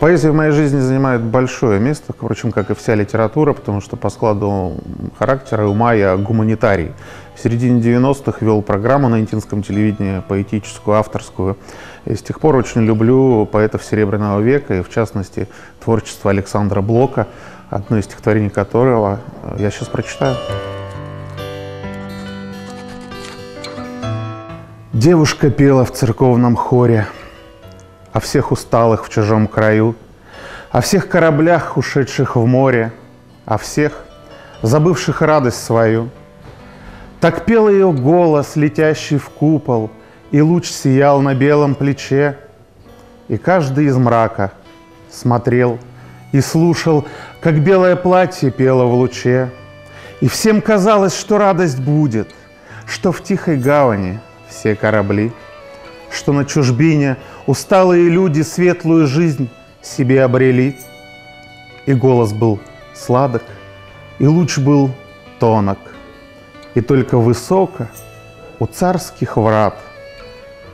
Поэзия в моей жизни занимает большое место, впрочем, как и вся литература, потому что по складу характера и ума я гуманитарий. В середине 90-х вел программу на интинском телевидении, поэтическую, авторскую. И с тех пор очень люблю поэтов Серебряного века, и в частности творчество Александра Блока, одно из стихотворений которого я сейчас прочитаю. Девушка пела в церковном хоре о всех усталых в чужом краю, о всех кораблях, ушедших в море, о всех, забывших радость свою. Так пел ее голос, летящий в купол, и луч сиял на белом плече, и каждый из мрака смотрел и слушал, как белое платье пело в луче, и всем казалось, что радость будет, что в тихой гавани все корабли, что на чужбине усталые люди светлую жизнь себе обрели. И голос был сладок, и луч был тонок, и только высоко у царских врат,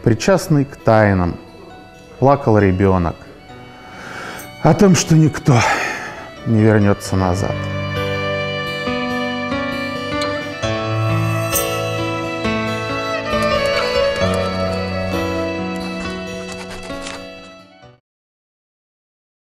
причастный к тайнам, плакал ребенок о том, что никто не вернется назад.